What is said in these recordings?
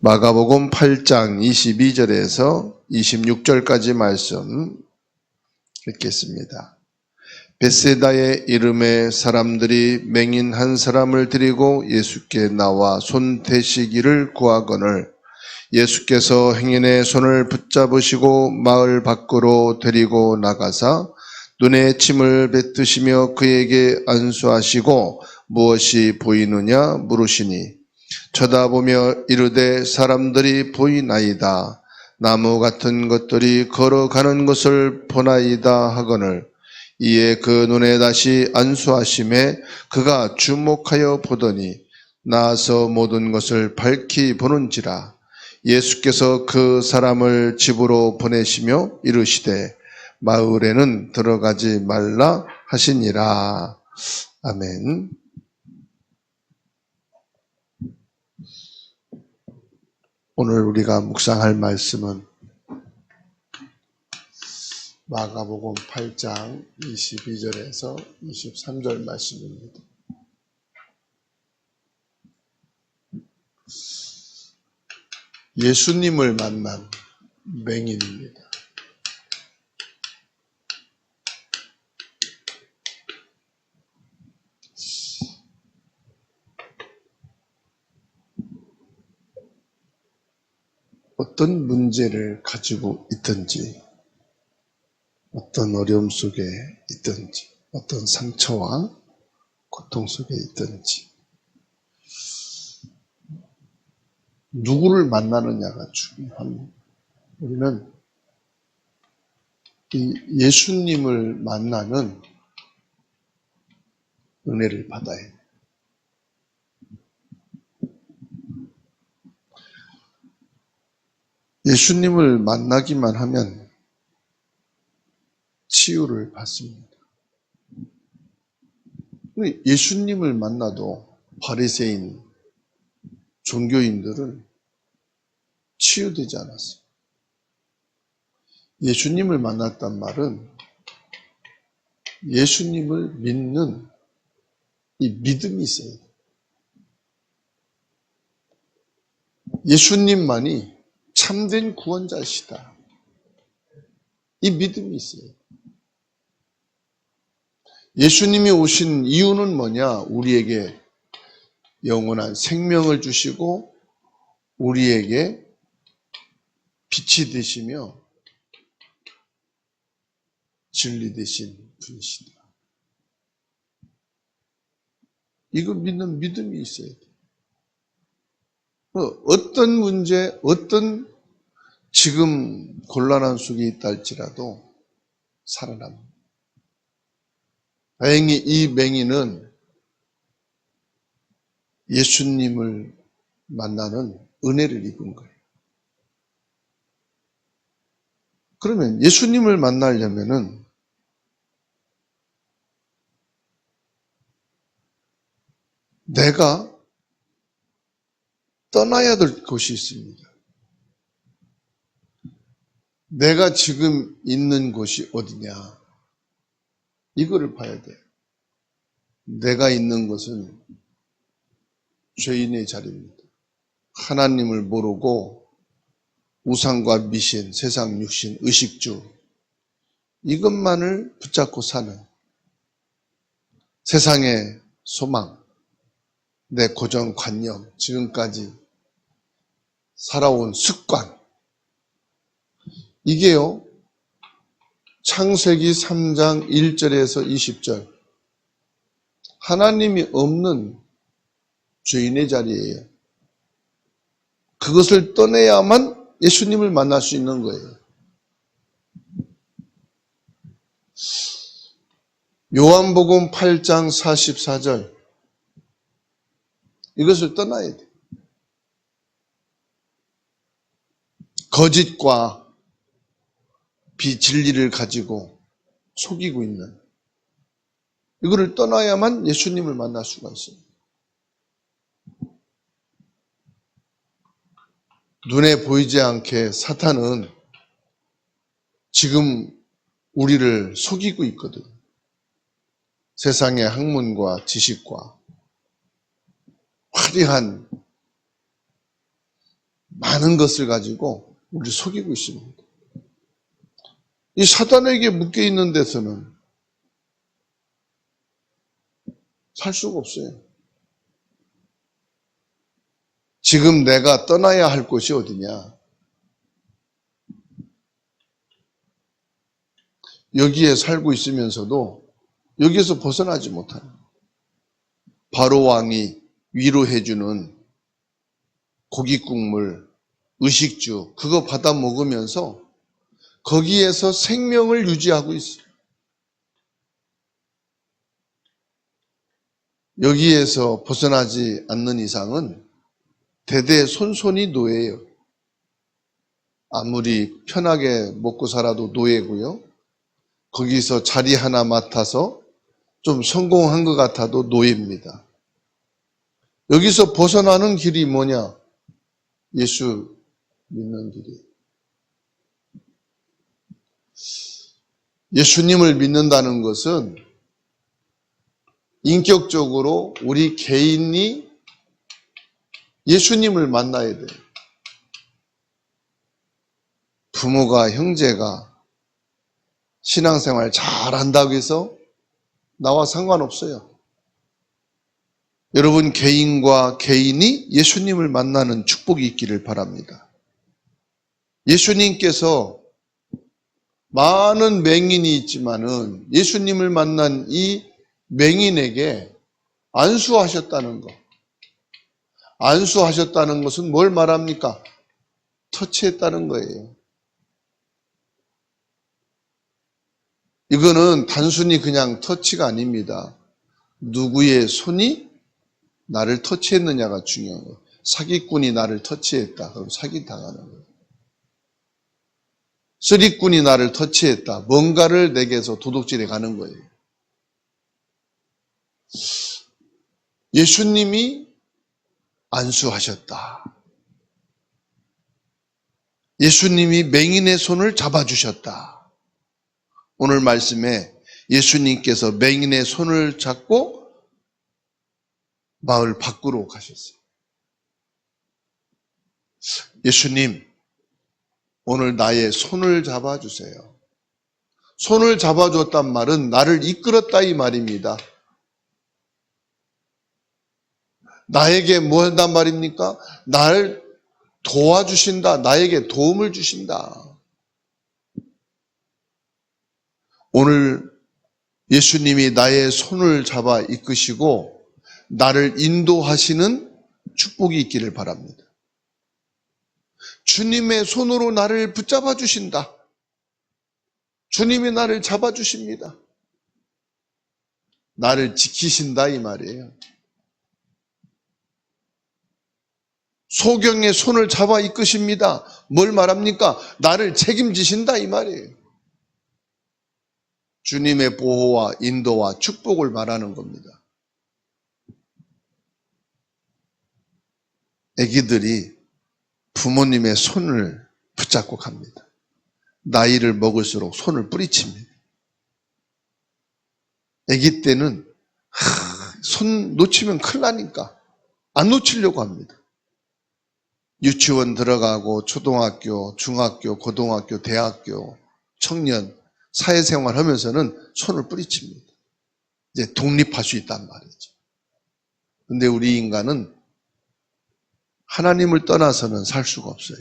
마가복음 8장 22절에서 26절까지 말씀 읽겠습니다. 벳세다의 이름에 사람들이 맹인 한 사람을 데리고 예수께 나와 손 대시기를 구하거늘 예수께서 행인의 손을 붙잡으시고 마을 밖으로 데리고 나가사 눈에 침을 뱉으시며 그에게 안수하시고 무엇이 보이느냐 물으시니 쳐다보며 이르되 사람들이 보이나이다. 나무 같은 것들이 걸어가는 것을 보나이다 하거늘 이에 그 눈에 다시 안수하심에 그가 주목하여 보더니 나아서 모든 것을 밝히 보는지라. 예수께서 그 사람을 집으로 보내시며 이르시되 마을에는 들어가지 말라 하시니라. 아멘. 오늘 우리가 묵상할 말씀은 마가복음 8장 22절에서 23절 말씀입니다. 예수님을 만난 맹인입니다. 어떤 문제를 가지고 있든지, 어떤 어려움 속에 있든지, 어떤 상처와 고통 속에 있든지, 누구를 만나느냐가 중요합니다. 우리는 이 예수님을 만나는 은혜를 받아야 해요. 예수님을 만나기만 하면 치유를 받습니다. 예수님을 만나도 바리새인, 종교인들은 치유되지 않았어요. 예수님을 만났단 말은 예수님을 믿는 이 믿음이 있어야 돼요. 예수님만이 참된 구원자시다. 이 믿음이 있어요. 예수님이 오신 이유는 뭐냐? 우리에게 영원한 생명을 주시고 우리에게 빛이 되시며 진리 되신 분이시다. 이거 믿는 믿음이 있어야 돼요. 어떤 문제, 어떤 지금 곤란한 속에 있다 할지라도 살아납니다. 다행히 이 맹인은 예수님을 만나는 은혜를 입은 거예요. 그러면 예수님을 만나려면은 내가 떠나야 될 곳이 있습니다. 내가 지금 있는 곳이 어디냐? 이거를 봐야 돼요. 내가 있는 곳은 죄인의 자리입니다. 하나님을 모르고 우상과 미신, 세상 육신, 의식주 이것만을 붙잡고 사는 세상의 소망, 내 고정관념, 지금까지 살아온 습관 이게요 창세기 3장 1절에서 20절 하나님이 없는 죄인의 자리예요. 그것을 떠내야만 예수님을 만날 수 있는 거예요. 요한복음 8장 44절 이것을 떠나야 돼. 거짓과 비진리를 가지고 속이고 있는 이거를 떠나야만 예수님을 만날 수가 있어요. 눈에 보이지 않게 사탄은 지금 우리를 속이고 있거든. 세상의 학문과 지식과 화려한 많은 것을 가지고 우리를 속이고 있습니다. 이 사단에게 묶여 있는 데서는 살 수가 없어요. 지금 내가 떠나야 할 곳이 어디냐? 여기에 살고 있으면서도 여기에서 벗어나지 못하는 바로 왕이 위로해주는 고기 국물, 의식주 그거 받아 먹으면서 거기에서 생명을 유지하고 있어요. 여기에서 벗어나지 않는 이상은 대대손손이 노예예요. 아무리 편하게 먹고 살아도 노예고요. 거기서 자리 하나 맡아서 좀 성공한 것 같아도 노예입니다. 여기서 벗어나는 길이 뭐냐? 예수 믿는 길이에요. 예수님을 믿는다는 것은 인격적으로 우리 개인이 예수님을 만나야 돼요. 부모가, 형제가 신앙생활 잘한다고 해서 나와 상관없어요. 여러분 개인과 개인이 예수님을 만나는 축복이 있기를 바랍니다. 예수님께서 많은 맹인이 있지만은 예수님을 만난 이 맹인에게 안수하셨다는 것. 안수하셨다는 것은 뭘 말합니까? 터치했다는 거예요. 이거는 단순히 그냥 터치가 아닙니다. 누구의 손이 나를 터치했느냐가 중요한 거예요. 사기꾼이 나를 터치했다. 그럼 사기당하는 거예요. 쓰리꾼이 나를 터치했다. 뭔가를 내게서 도둑질해 가는 거예요. 예수님이 안수하셨다. 예수님이 맹인의 손을 잡아주셨다. 오늘 말씀에 예수님께서 맹인의 손을 잡고 마을 밖으로 가셨어요. 예수님, 오늘 나의 손을 잡아주세요. 손을 잡아줬단 말은 나를 이끌었다 이 말입니다. 나에게 뭐 한단 말입니까? 나를 도와주신다. 나에게 도움을 주신다. 오늘 예수님이 나의 손을 잡아 이끄시고 나를 인도하시는 축복이 있기를 바랍니다. 주님의 손으로 나를 붙잡아 주신다. 주님이 나를 잡아 주십니다. 나를 지키신다 이 말이에요. 소경의 손을 잡아 이끄십니다. 뭘 말합니까? 나를 책임지신다 이 말이에요. 주님의 보호와 인도와 축복을 말하는 겁니다. 아기들이 부모님의 손을 붙잡고 갑니다. 나이를 먹을수록 손을 뿌리칩니다. 아기 때는 손 놓치면 큰일 나니까 안 놓치려고 합니다. 유치원 들어가고 초등학교, 중학교, 고등학교, 대학교, 청년, 사회생활 하면서는 손을 뿌리칩니다. 이제 독립할 수 있단 말이죠. 근데 우리 인간은 하나님을 떠나서는 살 수가 없어요.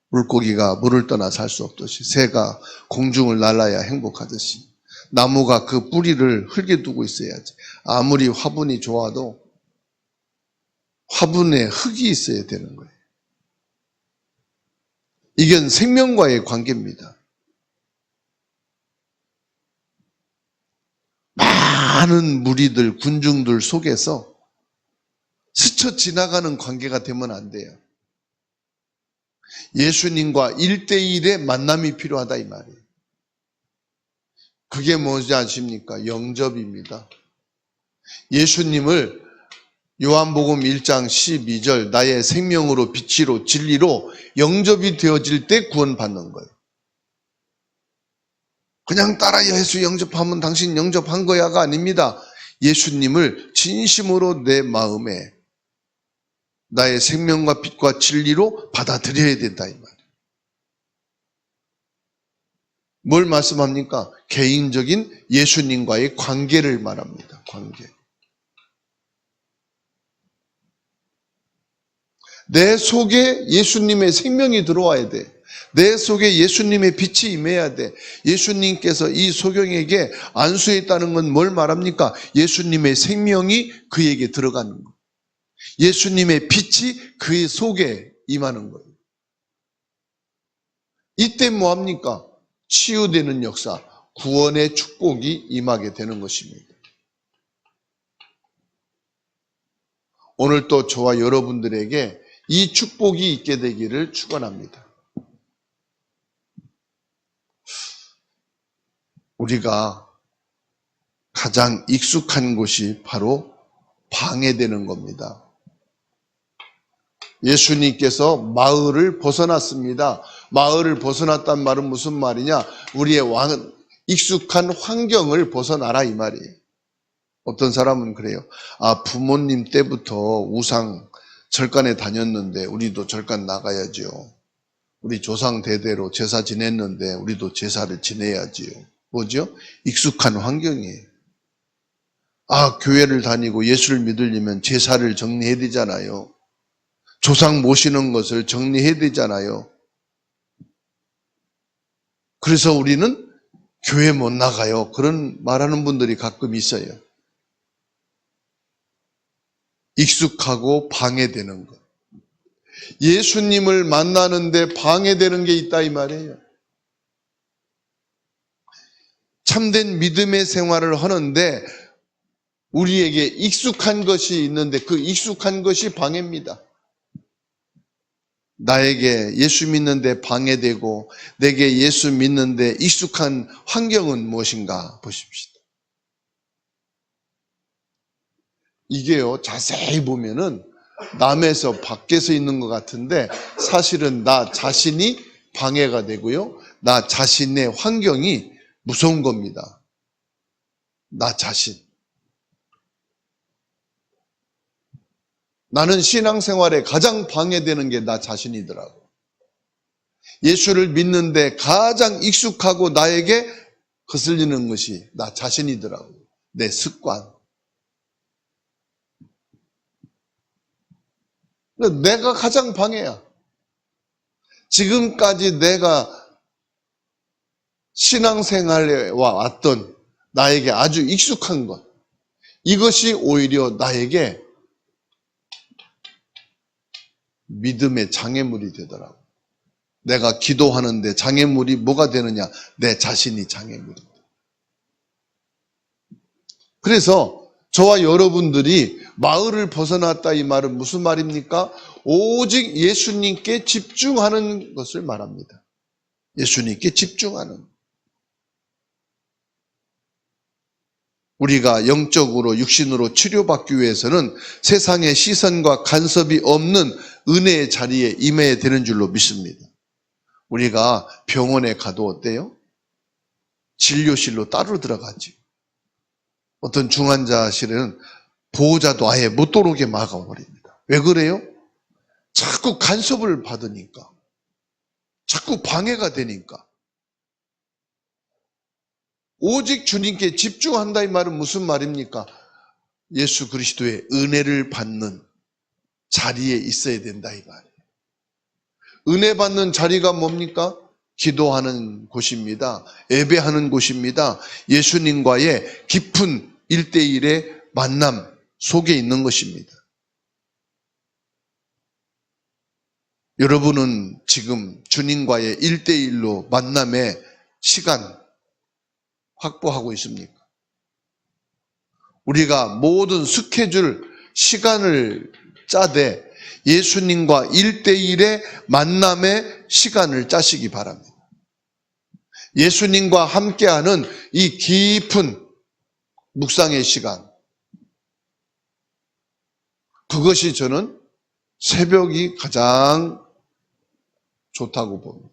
물고기가 물을 떠나 살 수 없듯이 새가 공중을 날아야 행복하듯이 나무가 그 뿌리를 흙에 두고 있어야지. 아무리 화분이 좋아도 화분에 흙이 있어야 되는 거예요. 이건 생명과의 관계입니다. 많은 무리들, 군중들 속에서 스쳐 지나가는 관계가 되면 안 돼요. 예수님과 1대1의 만남이 필요하다 이 말이에요. 그게 뭐지 아십니까? 영접입니다. 예수님을 요한복음 1장 12절 나의 생명으로 빛으로 진리로 영접이 되어질 때 구원받는 거예요. 그냥 따라 예수 영접하면 당신 영접한 거야가 아닙니다. 예수님을 진심으로 내 마음에 나의 생명과 빛과 진리로 받아들여야 된다 이 말이에요. 뭘 말씀합니까? 개인적인 예수님과의 관계를 말합니다. 관계. 내 속에 예수님의 생명이 들어와야 돼. 내 속에 예수님의 빛이 임해야 돼. 예수님께서 이 소경에게 안수했다는 건 뭘 말합니까? 예수님의 생명이 그에게 들어가는 거. 예수님의 빛이 그의 속에 임하는 거예요. 이때 뭐합니까? 치유되는 역사, 구원의 축복이 임하게 되는 것입니다. 오늘 또 저와 여러분들에게 이 축복이 있게 되기를 축원합니다. 우리가 가장 익숙한 곳이 바로 방해되는 겁니다. 예수님께서 마을을 벗어났습니다. 마을을 벗어났단 말은 무슨 말이냐? 우리의 익숙한 환경을 벗어나라 이 말이에요. 어떤 사람은 그래요. 부모님 때부터 우상 절간에 다녔는데 우리도 절간 나가야지요. 우리 조상 대대로 제사 지냈는데 우리도 제사를 지내야지요. 뭐죠? 익숙한 환경이에요. 교회를 다니고 예수를 믿으려면 제사를 정리해야 되잖아요. 조상 모시는 것을 정리해야 되잖아요. 그래서 우리는 교회 못 나가요. 그런 말하는 분들이 가끔 있어요. 익숙하고 방해되는 것. 예수님을 만나는데 방해되는 게 있다 이 말이에요. 참된 믿음의 생활을 하는데 우리에게 익숙한 것이 있는데 그 익숙한 것이 방해입니다. 나에게 예수 믿는데 방해되고 내게 예수 믿는데 익숙한 환경은 무엇인가 보십시다. 이게요, 자세히 보면은 남에서 밖에서 있는 것 같은데 사실은 나 자신이 방해가 되고요. 나 자신의 환경이 무서운 겁니다. 나 자신. 나는 신앙생활에 가장 방해되는 게 나 자신이더라고. 예수를 믿는데 가장 익숙하고 나에게 거슬리는 것이 나 자신이더라고. 내 습관. 내가 가장 방해야. 지금까지 내가 신앙생활에 왔던 나에게 아주 익숙한 것. 이것이 오히려 나에게 믿음의 장애물이 되더라고. 내가 기도하는데 장애물이 뭐가 되느냐? 내 자신이 장애물입니다. 그래서 저와 여러분들이 마을을 벗어났다 이 말은 무슨 말입니까? 오직 예수님께 집중하는 것을 말합니다. 예수님께 집중하는. 우리가 영적으로 육신으로 치료받기 위해서는 세상의 시선과 간섭이 없는 은혜의 자리에 임해야 되는 줄로 믿습니다. 우리가 병원에 가도 어때요? 진료실로 따로 들어가지. 어떤 중환자실은 보호자도 아예 못 들어오게 막아버립니다. 왜 그래요? 자꾸 간섭을 받으니까. 자꾸 방해가 되니까. 오직 주님께 집중한다 이 말은 무슨 말입니까? 예수 그리스도의 은혜를 받는 자리에 있어야 된다 이 말이에요. 은혜 받는 자리가 뭡니까? 기도하는 곳입니다. 예배하는 곳입니다. 예수님과의 깊은 1대1의 만남 속에 있는 것입니다. 여러분은 지금 주님과의 1대1로 만남의 시간 확보하고 있습니까? 우리가 모든 스케줄, 시간을 짜되 예수님과 1대1의 만남의 시간을 짜시기 바랍니다. 예수님과 함께하는 이 깊은 묵상의 시간, 그것이 저는 새벽이 가장 좋다고 봅니다.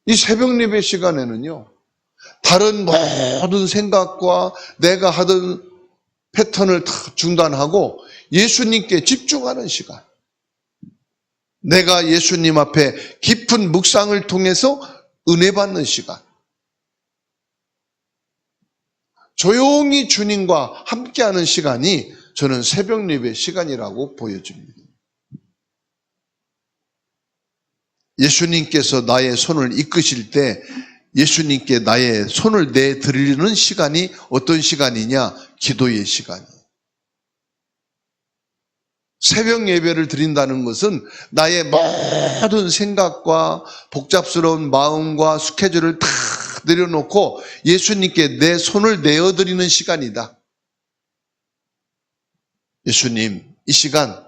이 새벽 예배 시간에는요, 다른 모든 생각과 내가 하던 패턴을 다 중단하고 예수님께 집중하는 시간. 내가 예수님 앞에 깊은 묵상을 통해서 은혜 받는 시간. 조용히 주님과 함께하는 시간이 저는 새벽 예배 시간이라고 보여집니다. 예수님께서 나의 손을 이끄실 때 예수님께 나의 손을 내드리는 시간이 어떤 시간이냐? 기도의 시간이에요. 새벽 예배를 드린다는 것은 나의 모든 생각과 복잡스러운 마음과 스케줄을 다 내려놓고 예수님께 내 손을 내어드리는 시간이다. 예수님, 이 시간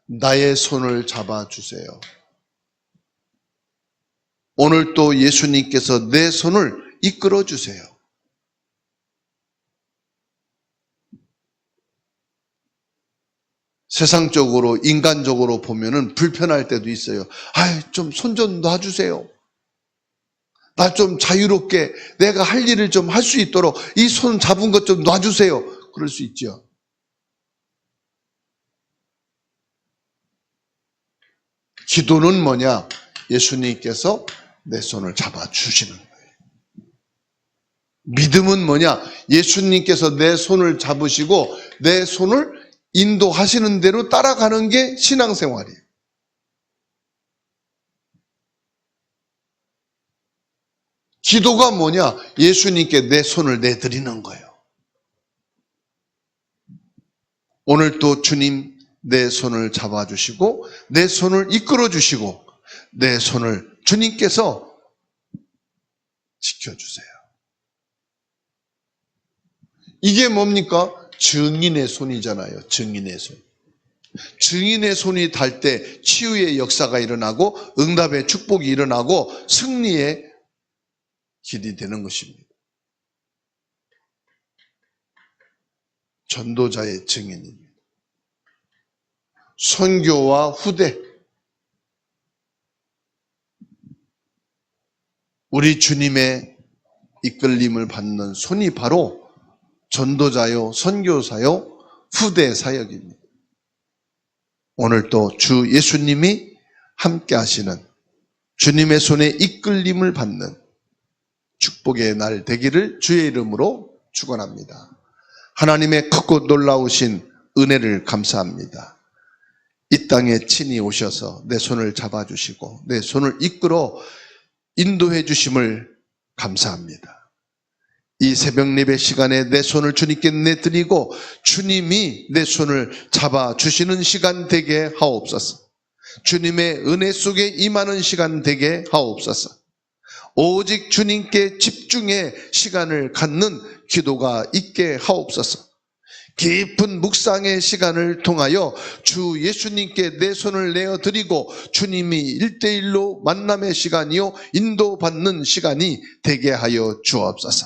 나의 손을 잡아주세요. 오늘 또 예수님께서 내 손을 이끌어 주세요. 세상적으로, 인간적으로 보면은 불편할 때도 있어요. 좀 손 좀 놔주세요. 나 좀 자유롭게 내가 할 일을 좀 할 수 있도록 이 손 잡은 것 좀 놔주세요. 그럴 수 있죠. 기도는 뭐냐? 예수님께서 내 손을 잡아주시는 거예요. 믿음은 뭐냐? 예수님께서 내 손을 잡으시고 내 손을 인도하시는 대로 따라가는 게 신앙생활이에요. 기도가 뭐냐? 예수님께 내 손을 내드리는 거예요. 오늘 또 주님 내 손을 잡아주시고 내 손을 이끌어주시고 내 손을 주님께서 지켜주세요. 이게 뭡니까? 증인의 손이잖아요. 증인의 손. 증인의 손이 닿을 때 치유의 역사가 일어나고 응답의 축복이 일어나고 승리의 길이 되는 것입니다. 전도자의 증인입니다. 선교와 후대. 우리 주님의 이끌림을 받는 손이 바로 전도자요, 선교사요, 후대 사역입니다. 오늘 또 주 예수님이 함께 하시는 주님의 손에 이끌림을 받는 축복의 날 되기를 주의 이름으로 축원합니다. 하나님의 크고 놀라우신 은혜를 감사합니다. 이 땅에 친히 오셔서 내 손을 잡아주시고 내 손을 이끌어 인도해 주심을 감사합니다. 이 새벽 예배 시간에 내 손을 주님께 내드리고 주님이 내 손을 잡아주시는 시간 되게 하옵소서. 주님의 은혜 속에 임하는 시간 되게 하옵소서. 오직 주님께 집중의 시간을 갖는 기도가 있게 하옵소서. 깊은 묵상의 시간을 통하여 주 예수님께 내 손을 내어드리고 주님이 1대1로 만남의 시간이요 인도받는 시간이 되게 하여 주옵소서.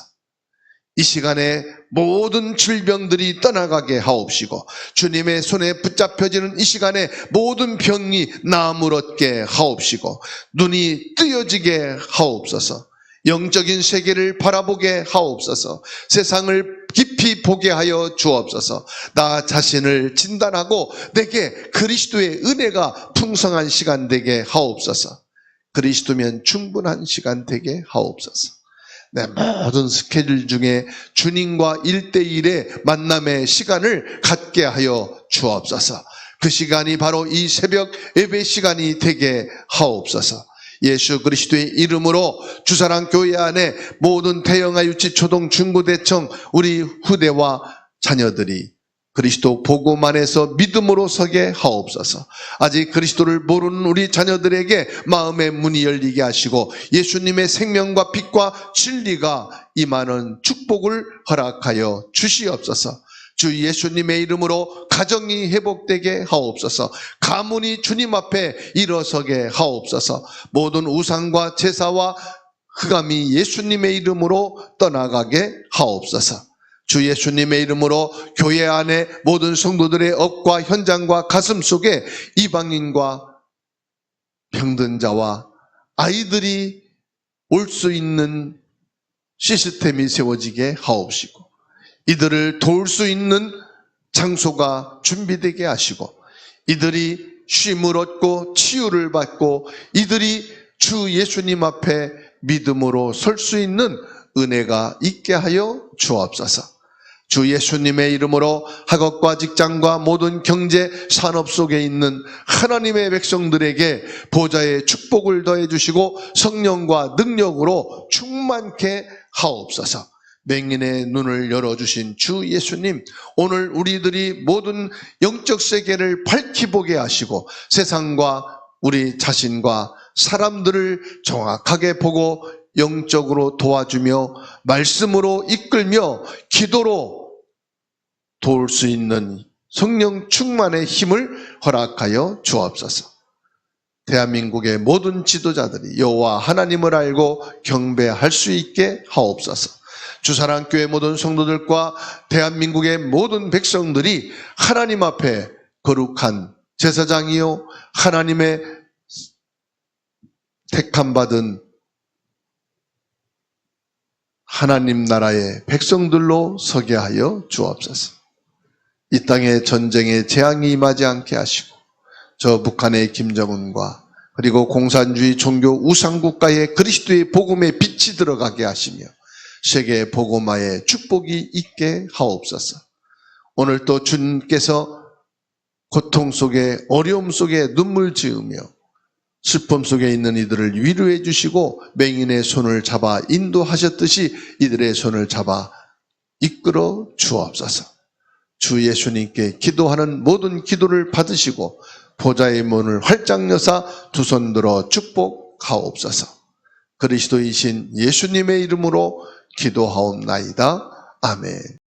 이 시간에 모든 질병들이 떠나가게 하옵시고 주님의 손에 붙잡혀지는 이 시간에 모든 병이 나음을 얻게 하옵시고 눈이 뜨여지게 하옵소서. 영적인 세계를 바라보게 하옵소서. 세상을 깊이 보게 하여 주옵소서. 나 자신을 진단하고 내게 그리스도의 은혜가 풍성한 시간 되게 하옵소서. 그리스도면 충분한 시간 되게 하옵소서. 내 모든 스케줄 중에 주님과 1대1의 만남의 시간을 갖게 하여 주옵소서. 그 시간이 바로 이 새벽 예배 시간이 되게 하옵소서. 예수 그리스도의 이름으로 주사랑 교회 안에 모든 대형아 유치 초등 중고 대청 우리 후대와 자녀들이 그리스도 복음 안에서 믿음으로 서게 하옵소서. 아직 그리스도를 모르는 우리 자녀들에게 마음의 문이 열리게 하시고 예수님의 생명과 빛과 진리가 임하는 축복을 허락하여 주시옵소서. 주 예수님의 이름으로 가정이 회복되게 하옵소서. 가문이 주님 앞에 일어서게 하옵소서. 모든 우상과 제사와 흑암이 예수님의 이름으로 떠나가게 하옵소서. 주 예수님의 이름으로 교회 안에 모든 성도들의 업과 현장과 가슴 속에 이방인과 병든 자와 아이들이 올 수 있는 시스템이 세워지게 하옵시고 이들을 도울 수 있는 장소가 준비되게 하시고 이들이 쉼을 얻고 치유를 받고 이들이 주 예수님 앞에 믿음으로 설 수 있는 은혜가 있게 하여 주옵소서. 주 예수님의 이름으로 학업과 직장과 모든 경제 산업 속에 있는 하나님의 백성들에게 보좌의 축복을 더해 주시고 성령과 능력으로 충만케 하옵소서. 맹인의 눈을 열어주신 주 예수님, 오늘 우리들이 모든 영적 세계를 밝히 보게 하시고 세상과 우리 자신과 사람들을 정확하게 보고 영적으로 도와주며 말씀으로 이끌며 기도로 도울 수 있는 성령 충만의 힘을 허락하여 주옵소서. 대한민국의 모든 지도자들이 여호와 하나님을 알고 경배할 수 있게 하옵소서. 주사랑교회 모든 성도들과 대한민국의 모든 백성들이 하나님 앞에 거룩한 제사장이요 하나님의 택함받은 하나님 나라의 백성들로 서게 하여 주옵소서. 이 땅에 전쟁의 재앙이 임하지 않게 하시고 저 북한의 김정은과 그리고 공산주의 종교 우상국가에 그리스도의 복음의 빛이 들어가게 하시며 세계 복음화의 축복이 있게 하옵소서. 오늘 또 주님께서 고통 속에 어려움 속에 눈물 지으며 슬픔 속에 있는 이들을 위로해 주시고 맹인의 손을 잡아 인도하셨듯이 이들의 손을 잡아 이끌어 주옵소서. 주 예수님께 기도하는 모든 기도를 받으시고 보좌의 문을 활짝 여사 두 손 들어 축복하옵소서. 그리스도이신 예수님의 이름으로 기도하옵나이다. 아멘.